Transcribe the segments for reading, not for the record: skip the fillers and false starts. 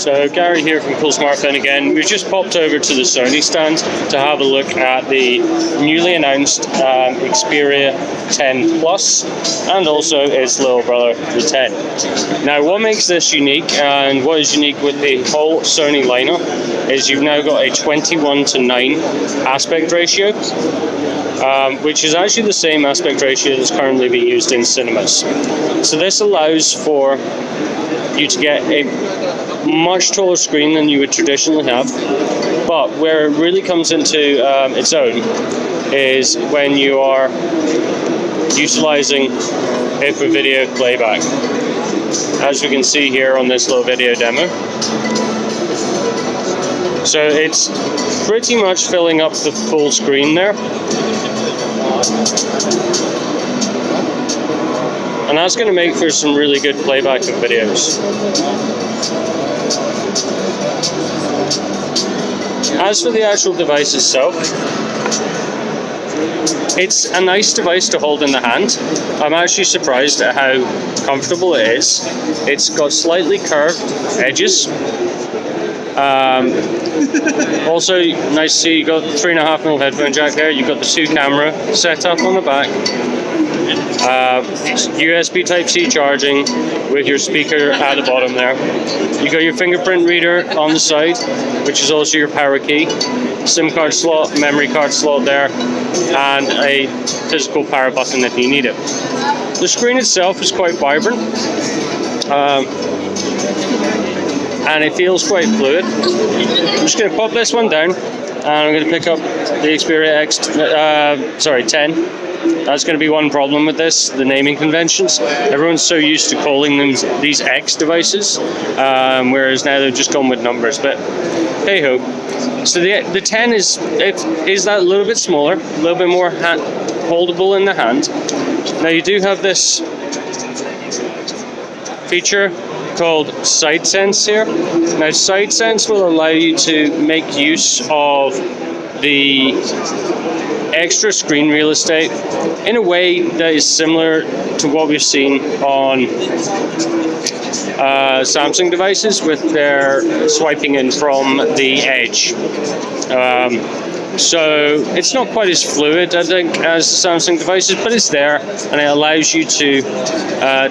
So Gary here from Cool Smartphone again. We've just popped over to the Sony stand to have a look at the newly announced Xperia 10 Plus and also its little brother, the 10. Now what makes this unique and what is unique with the whole Sony lineup is you've now got a 21:9 aspect ratio, which is actually the same aspect ratio that's currently being used in cinemas. So this allows for you to get a much taller screen than you would traditionally have, but where it really comes into its own is when you are utilizing it for video playback, as we can see here on this little video demo. So it's pretty much filling up the full screen there. And that's going to make for some really good playback of videos. As for the actual device itself, it's a nice device to hold in the hand. I'm actually surprised at how comfortable it is. It's got slightly curved edges. Also, nice to see you got 3.5mm headphone jack there. You've got the 2 camera setup on the back. USB Type-C charging with your speaker at the bottom there. You got your fingerprint reader on the side, which is also your power key. SIM card slot, memory card slot there, and a physical power button if you need it. The screen itself is quite vibrant. And it feels quite fluid. I'm just going to pop this one down, and I'm going to pick up the Xperia 10. That's going to be one problem with this, the naming conventions. Everyone's so used to calling them these X devices, whereas now they've just gone with numbers, but hey ho. So the 10 is that a little bit smaller, a little bit more holdable in the hand. Now you do have this feature called Side Sense here. Now Side Sense will allow you to make use of the extra screen real estate in a way that is similar to what we've seen on Samsung devices with their swiping in from the edge. So it's not quite as fluid, I think, as Samsung devices, but it's there, and it allows you to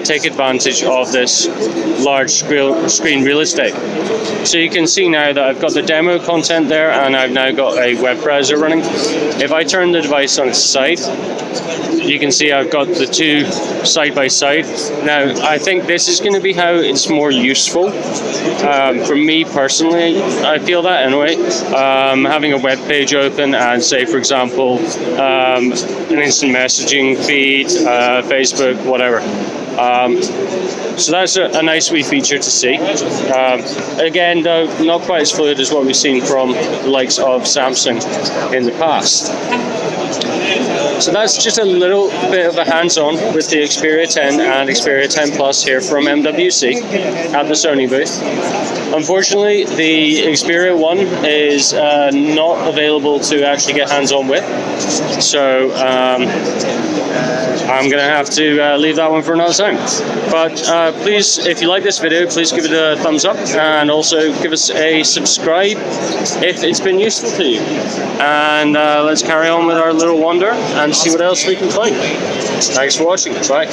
take advantage of this large screen real estate. So you can see now that I've got the demo content there, and I've now got a web browser running. If I turn the device on its side, you can see I've got the 2 side by side. Now, I think this is going to be how it's more useful. For me personally, I feel that anyway. Having a web page open and say, for example, an instant messaging feed, Facebook, whatever. So that's a nice wee feature to see. Again, though, not quite as fluid as what we've seen from the likes of Samsung in the past. So that's just a little bit of a hands-on with the Xperia 10 and Xperia 10 Plus here from MWC at the Sony booth. Unfortunately, the Xperia 1 is not available to actually get hands-on with, so I'm going to have to leave that one for another time. But please, if you like this video, please give it a thumbs up and also give us a subscribe if it's been useful to you. And let's carry on with our little wander and see what else we can find. Thanks for watching. Bye.